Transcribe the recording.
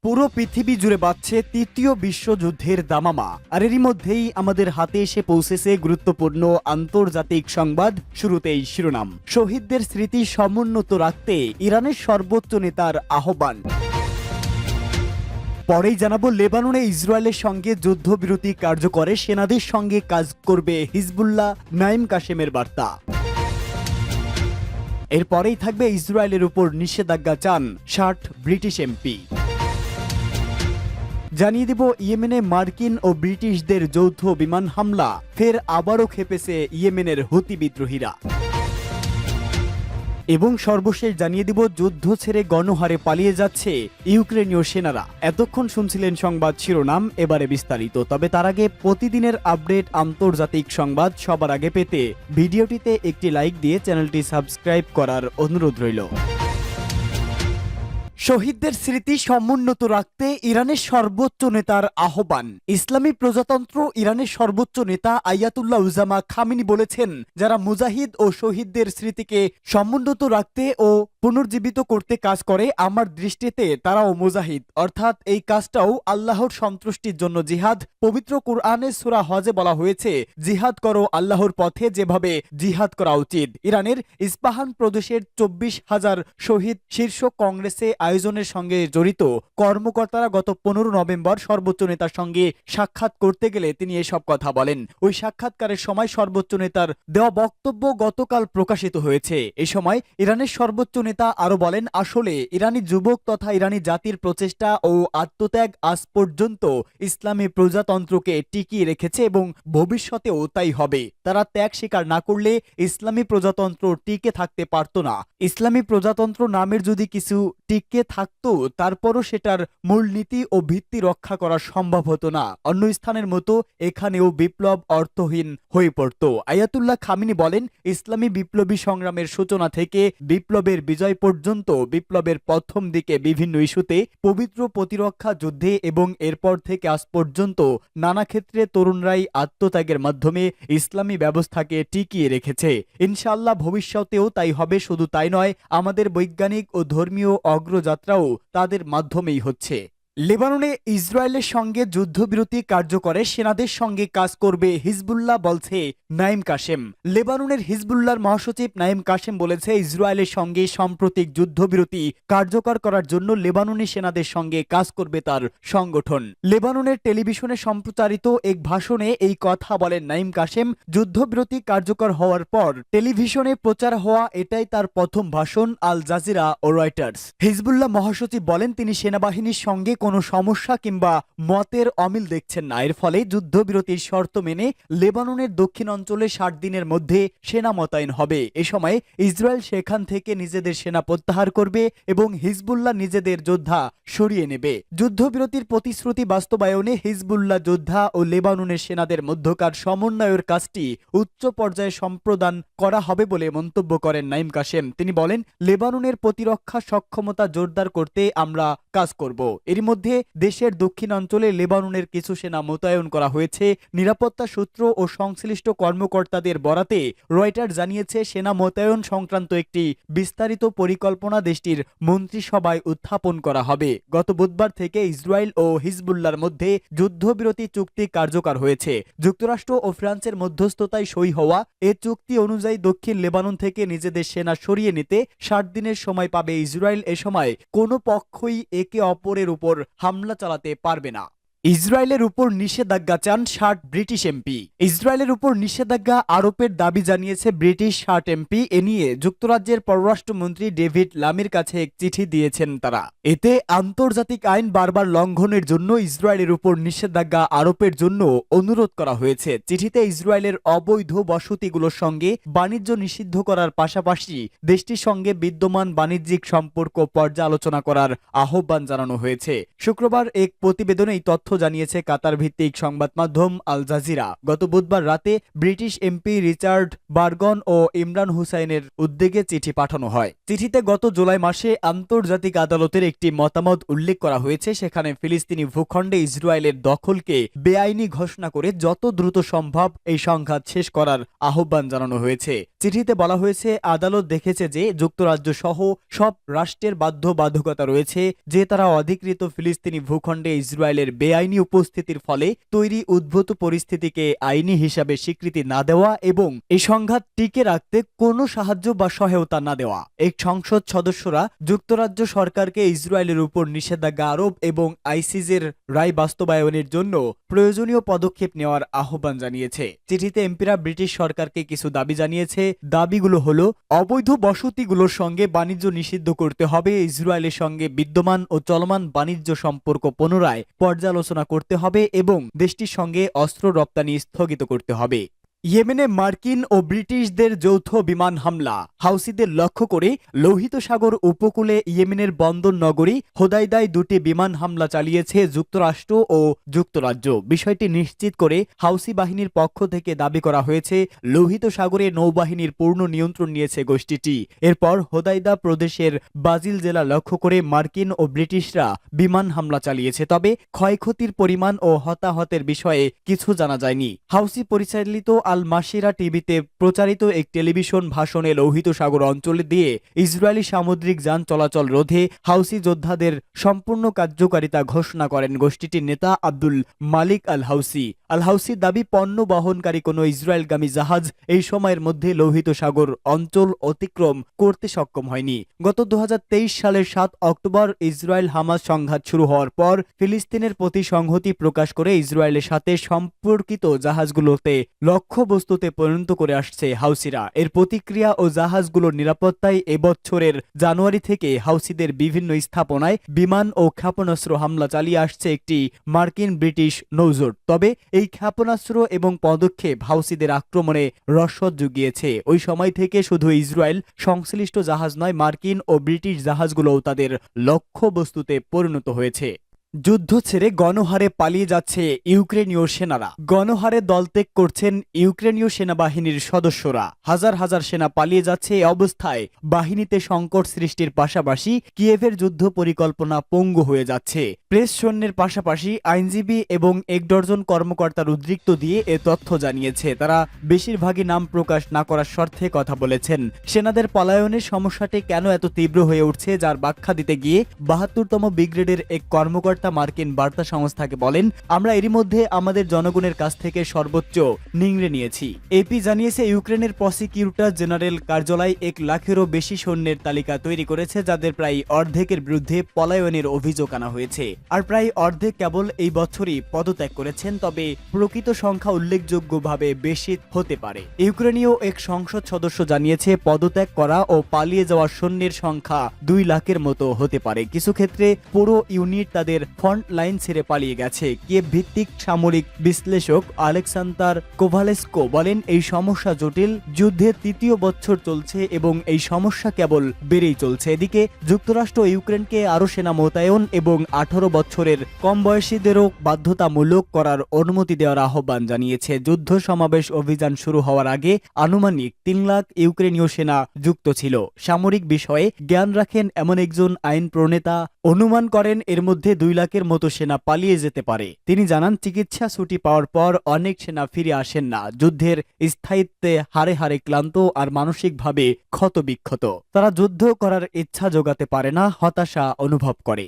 পুরো পৃথিবী জুড়ে বাজছে তৃতীয় বিশ্বযুদ্ধের দামামা। আর এরই মধ্যেই আমাদের হাতে এসে পৌঁছেছে গুরুত্বপূর্ণ আন্তর্জাতিক সংবাদ। শুরুতেই শিরোনাম, শহীদদের স্মৃতি সমুন্নত রাখতে ইরানের সর্বোচ্চ নেতার আহ্বান। পরেই জানাবো, লেবাননে ইসরায়েলের সঙ্গে যুদ্ধবিরতি কার্যকরে সেনাদের সঙ্গে কাজ করবে হিজবুল্লাহ, নাঈম কাশেমের বার্তা। এরপরেই থাকবে, ইসরায়েলের উপর নিষেধাজ্ঞা চান ৬০ ব্রিটিশ এমপি। জানিয়ে দিব, ইয়েমেনে মার্কিন ও ব্রিটিশদের যৌথ বিমান হামলা, ফের আবারও খেপেছে ইয়েমেনের হুতি বিদ্রোহীরা। এবং সর্বশেষ জানিয়ে দিব, যুদ্ধ ছেড়ে গণহারে পালিয়ে যাচ্ছে ইউক্রেনীয় সেনারা। এতক্ষণ শুনছিলেন সংবাদ শিরোনাম, এবারে বিস্তারিত। তবে তার আগে প্রতিদিনের আপডেট আন্তর্জাতিক সংবাদ সবার আগে পেতে ভিডিওটিতে একটি লাইক দিয়ে চ্যানেলটি সাবস্ক্রাইব করার অনুরোধ রইল। শহীদদের স্মৃতি সমুন্নত রাখতে ইরানের সর্বোচ্চ নেতার আহ্বান। ইসলামী প্রজাতন্ত্র ইরানের সর্বোচ্চ নেতা আয়াতুল্লাহ উজামা খামেনি বলেছেন, যারা মুজাহিদ ও শহীদদের স্মৃতিকে সমুন্নত রাখতে ও পুনর্জীবিত করতে কাজ করে, আমার দৃষ্টিতে তারাও মুজাহিদ, অর্থাৎ এই কাজটাও আল্লাহর সন্তুষ্টির জন্য জিহাদ। পবিত্র কুরআনে সূরা হজে বলা হয়েছে, জিহাদ করো আল্লাহর পথে, যেভাবে জিহাদ করা উচিত। ইরানের ইস্পাহান প্রদেশের ২৪,০০০ শহীদ শীর্ষ কংগ্রেসে আয়োজনের সঙ্গে জড়িত কর্মকর্তারা গত ১৫ নভেম্বর সর্বোচ্চ নেতার সঙ্গে সাক্ষাৎ করতে গেলে তিনি এসব কথা বলেন। ওই সাক্ষাৎকারের সময় সর্বোচ্চ নেতার দেওয়া বক্তব্য গতকাল প্রকাশিত হয়েছে। এ সময় ইরানের সর্বোচ্চ নেতা আরো বলেন, আসলে ইরানি যুবক তথা ইরানি জাতির প্রচেষ্টা ও আত্মত্যাগ আজ পর্যন্ত ইসলামী প্রজাতন্ত্রকে টিকিয়ে রেখেছে এবং ভবিষ্যতেও তাই হবে। তারা ত্যাগ স্বীকার না করলে ইসলামী প্রজাতন্ত্র টিকে থাকতে পারত না। ইসলামী প্রজাতন্ত্র নামের যদি কিছু টিকে থাকতো, তারপরও সেটার মূলনীতি ও ভিত্তি রক্ষা করা সম্ভব হতো না। অন্য স্থানের মতো এখানেও বিপ্লব অর্থহীন হয়ে পড়ত। আয়াতুল্লাহ খামেনি বলেন, ইসলামী বিপ্লবী সংগ্রামের সূচনা থেকে বিপ্লবের বিজয় পর্যন্ত বিপ্লবের প্রথম দিকে বিভিন্ন ইস্যুতে, পবিত্র প্রতিরক্ষা যুদ্ধে এবং এরপর থেকে আজ পর্যন্ত নানা ক্ষেত্রে তরুণরাই আত্মত্যাগের মাধ্যমে ইসলামী ব্যবস্থাকে টিকিয়ে রেখেছে। ইনশাআল্লাহ ভবিষ্যতেও তাই হবে। শুধু তাই নয়, আমাদের বৈজ্ঞানিক ও ধর্মীয় অগ্রযাত্রাও তাদের মাধ্যমেই হচ্ছে। লেবাননে ইসরায়েলের সঙ্গে যুদ্ধবিরতি কার্যকরে সেনাদের সঙ্গে কাজ করবে হিজবুল্লাহ, বলছে নাঈম কাশেম। লেবাননের হিজবুল্লাহর মহাসচিব নাঈম কাশেম বলেছে, ইসরায়েলের সঙ্গে সাম্প্রতিক যুদ্ধবিরতি কার্যকর করার জন্য লেবাননি সেনাদের সঙ্গে কাজ করবে তার সংগঠন। লেবাননের টেলিভিশনে সম্প্রচারিত এক ভাষণে এই কথা বলেন নাঈম কাশেম। যুদ্ধবিরতি কার্যকর হওয়ার পর টেলিভিশনে প্রচার হওয়া এটাই তার প্রথম ভাষণ। আল জাজিরা ও রয়টার্স। হিজবুল্লাহ মহাসচিব বলেন, তিনি সেনাবাহিনীর সঙ্গে কোনো সমস্যা কিংবা মতের অমিল দেখছেন না। এর ফলে যুদ্ধবিরতির শর্ত মেনে লেবাননের দক্ষিণ অঞ্চলে ৬০ দিনের মধ্যে সেনা মোতায়েন হবে। এ সময় ইসরায়েল সেখান থেকে নিজেদের সেনা প্রত্যাহার করবে এবং হিজবুল্লাহ নিজেদের যোদ্ধা সরিয়ে নেবে। যুদ্ধবিরতির প্রতিশ্রুতি বাস্তবায়নে হিজবুল্লাহ যোদ্ধা ও লেবাননের সেনাদের মধ্যকার সমন্বয়ের কাজটি উচ্চ পর্যায়ে সম্প্রদান করা হবে বলে মন্তব্য করেন নাঈম কাশেম। তিনি বলেন, লেবাননের প্রতিরক্ষা সক্ষমতা জোরদার করতে আমরা কাজ করব। এরই মধ্যে দেশের দক্ষিণ অঞ্চলে লেবাননের কিছু সেনা মোতায়েন করা হয়েছে। নিরাপত্তা সূত্র ও সংশ্লিষ্ট কর্মকর্তাদের বরাতে রয়টার্স জানিয়েছে, সেনা মোতায়েন সংক্রান্ত একটি বিস্তারিত পরিকল্পনা দেশটির মন্ত্রিসভায় উত্থাপন করা হবে। গত বুধবার থেকে ইসরায়েল ও হিজবুল্লাহর মধ্যে যুদ্ধবিরতি চুক্তি কার্যকর হয়েছে। যুক্তরাষ্ট্র ও ফ্রান্সের মধ্যস্থতায় সই হওয়া এ চুক্তি অনুযায়ী দক্ষিণ লেবানন থেকে নিজেদের সেনা সরিয়ে নিতে ৬০ দিনের সময় পাবে ইসরায়েল। এ সময় কোনো পক্ষই একে অপরের উপর হামলা চালাতে পারবে না। ইসরায়েলের উপর নিষেধাজ্ঞা চান ৬০ ব্রিটিশ এমপি। ইসরায়েলের উপর নিষেধাজ্ঞা আরোপের দাবি জানিয়েছে ব্রিটিশ ৬০ এমপি। এ নিয়ে যুক্তরাজ্যের পররাষ্ট্রমন্ত্রী ডেভিড লামির কাছে এক চিঠি দিয়েছেন তারা। এতে আন্তর্জাতিক আইন বারবার লঙ্ঘনের জন্য ইসরায়েলের উপর নিষেধাজ্ঞা আরোপের জন্য অনুরোধ করা হয়েছে। চিঠিতে ইসরায়েলের অবৈধ বসতিগুলোর সঙ্গে বাণিজ্য নিষিদ্ধ করার পাশাপাশি দেশটির সঙ্গে বিদ্যমান বাণিজ্যিক সম্পর্ক পর্যালোচনা করার আহ্বান জানানো হয়েছে। শুক্রবার এক প্রতিবেদনে এই তথ্য জানিয়েছে কাতার ভিত্তিক সংবাদ মাধ্যম আল জাজিরা। গত বুধবার রাতে ব্রিটিশ এমপি রিচার্ড বার্গন ও ইমরান হুসাইনের উদ্যোগে চিঠি পাঠানো হয়। চিঠিতে গত জুলাই মাসে আন্তর্জাতিক আদালতের একটি মতামত উল্লেখ করা হয়েছে, সেখানে ফিলিস্তিনি ভূখণ্ডে ইসরায়েলের দখলকে বেআইনি ঘোষণা করে যত দ্রুত সম্ভব এই সংঘাত শেষ করার আহ্বান জানানো হয়েছে। চিঠিতে বলা হয়েছে, আদালত দেখেছে যে যুক্তরাজ্য সহ সব রাষ্ট্রের বাধ্যবাধকতা রয়েছে যে তারা অধিকৃত ফিলিস্তিনি ভূখণ্ডে ইসরায়েলের বেআইনি উপস্থিতির ফলে তৈরি উদ্ভূত পরিস্থিতিকে আইনি হিসাবে স্বীকৃতি না দেওয়া এবং এই সংঘাত টিকে রাখতে কোনো সাহায্য বা সহায়তা না দেওয়া। এই সংসদ সদস্যরা যুক্তরাজ্য সরকারকে ইসরায়েলের উপর নিষেধাজ্ঞা আরোপ এবং আইসিজের রায় বাস্তবায়নের জন্য প্রয়োজনীয় পদক্ষেপ নেওয়ার আহ্বান জানিয়েছে। চিঠিতে এমপিরা ব্রিটিশ সরকারকে কিছু দাবি জানিয়েছে। দাবিগুলো হলো, অবৈধ বসতিগুলোর সঙ্গে বাণিজ্য নিষিদ্ধ করতে হবে, ইসরায়েলের সঙ্গে বিদ্যমান ও চলমান বাণিজ্য সম্পর্ক পুনরায় পর্যালোচনা করতে হবে এবং দেশটির সঙ্গে অস্ত্র রপ্তানি স্থগিত করতে হবে। ইয়েমেনে মার্কিন ও ব্রিটিশদের যৌথ বিমান হামলা। হাউসিদের লক্ষ্য করে লোহিত সাগর উপকূলে ইয়েমেনের বন্দর নগরী হোদাইদায় দুটি বিমান হামলা চালিয়েছে যুক্তরাষ্ট্র ও যুক্তরাজ্য। বিষয়টি নিশ্চিত করে হাউসি বাহিনীর পক্ষ থেকে দাবি করা হয়েছে, লোহিত সাগরে নৌবাহিনীর পূর্ণ নিয়ন্ত্রণ নিয়েছে গোষ্ঠীটি। এরপর হোদাইদা প্রদেশের বাজিল জেলা লক্ষ্য করে মার্কিন ও ব্রিটিশরা বিমান হামলা চালিয়েছে, তবে ক্ষয়ক্ষতির পরিমাণ ও হতাহতের বিষয়ে কিছু জানা যায়নি। হাউসি পরিচালিত আল মাসিরা টিভিতে প্রচারিত এক টেলিভিশন ভাষণে লোহিত সাগর অঞ্চল দিয়ে ইসরায়েলি সামুদ্রিক যান চলাচল রোধে হাউসি যোদ্ধাদের সম্পূর্ণ কার্যকারিতা ঘোষণা করেন গোষ্ঠীটির নেতা আব্দুল মালিক আল হাউসি। আল হাউসির দাবি, পণ্য বহনকারী কোনো ইসরায়েলগামী জাহাজ এই সময়ের মধ্যে লোহিত সাগর অঞ্চল অতিক্রম করতে সক্ষম হয়নি। গত 2023 সালের 7 অক্টোবর ইসরায়েল হামাস সংঘাত শুরু হওয়ার পর ফিলিস্তিনের প্রতি সংহতি প্রকাশ করে ইসরায়েলের সাথে সম্পর্কিত জাহাজগুলোতে লক্ষ্যবস্তুতে পরিণত করে আসছে হাউসিরা। এর প্রতিক্রিয়া ও জাহাজগুলোর নিরাপত্তায় এবছরের জানুয়ারি থেকে হাউসিদের বিভিন্ন স্থাপনায় বিমান ও ক্ষেপণাস্ত্র হামলা চালিয়ে আসছে একটি মার্কিন ব্রিটিশ নৌজোট। তবে এই ক্ষেপণাস্ত্র এবং পদক্ষেপ হাউসিদের আক্রমণে রসদ জুগিয়েছে। ওই সময় থেকে শুধু ইসরায়েল সংশ্লিষ্ট জাহাজ নয়, মার্কিন ও ব্রিটিশ জাহাজগুলোও তাদের লক্ষ্যবস্তুতে পরিণত হয়েছে। যুদ্ধ ছেড়ে গণহারে পালিয়ে যাচ্ছে ইউক্রেনীয় সেনারা। গণহারে দলত্যাগ করছেন ইউক্রেনীয় সেনাবাহিনীর সদস্যরা। হাজার হাজার সেনা পালিয়ে যাচ্ছে। এই অবস্থায় বাহিনীতে সংকট সৃষ্টির পাশাপাশি কিয়েভের যুদ্ধ পরিকল্পনা পঙ্গু হয়ে যাচ্ছে। প্রেস সৈন্যের পাশাপাশি আইনজীবী এবং 1 ডজন কর্মকর্তার উদ্বৃত্ত দিয়ে এ তথ্য জানিয়েছে। তারা বেশিরভাগই নাম প্রকাশ না করার শর্তে কথা বলেছেন। সেনাদের পলায়নের সমস্যাটি কেন এত তীব্র হয়ে উঠছে, যার ব্যাখ্যা দিতে গিয়ে 72তম ব্রিগেডের এক কর্মকর্তা মার্কিন বার্তা সংস্থাকে বলেন, আমরা এরই মধ্যে আমাদের জনগণের কাছ থেকে সর্বোচ্চ নিংড়ে নিয়েছি। এপি জানিয়েছে, ইউক্রেনের প্রসিকিউটর জেনারেল কার্যালয় 1 লাখেরও বেশি সৈন্যের তালিকা তৈরি করেছে, যাদের প্রায় অর্ধেকের বিরুদ্ধে পলায়নের অভিযোগ আনা হয়েছে। আর প্রায় অর্ধেক কেবল এই বছরই পদত্যাগ করেছেন, তবে প্রকৃত সংখ্যা উল্লেখযোগ্যভাবে বেশি হতে পারে। ইউক্রেনীয় এক সংসদ সদস্য জানিয়েছে, পদত্যাগ করা ও পালিয়ে যাওয়া সৈন্যের সংখ্যা 2 লাখের মতো হতে পারে। কিছু ক্ষেত্রে পুরো ইউনিট তাদের ফ্রন্ট লাইন ছেড়ে পালিয়ে গেছে। কিয়েভ ভিত্তিক সামরিক বিশ্লেষক আলেকসান্দার কোভালেস্কো বলেন, এই সমস্যা জটিল। যুদ্ধের 3য় বছর চলছে এবং এই সমস্যা কেবল বেড়েই চলছে। এদিকে যুক্তরাষ্ট্র ইউক্রেনকে আরও সেনা মোতায়েন এবং 18 বছরের কম বয়সীদেরও বাধ্যতামূলক করার অনুমতি দেওয়ার আহ্বান জানিয়েছে। যুদ্ধ সমাবেশ অভিযান শুরু হওয়ার আগে আনুমানিক 3 লাখ ইউক্রেনীয় সেনা যুক্ত ছিল। সামরিক বিষয়ে জ্ঞান রাখেন এমন একজন আইন প্রণেতা অনুমান করেন এর মধ্যে 2 লাখের মতো সেনা পালিয়ে যেতে পারে। তিনি জানান, চিকিৎসা ছুটি পাওয়ার পর অনেক সেনা ফিরে আসেন না। যুদ্ধের স্থায়িত্বে হারে হারে ক্লান্ত আর মানসিকভাবে ক্ষতবিক্ষত। তারা যুদ্ধ করার ইচ্ছা জোগাতে পারে না, হতাশা অনুভব করে।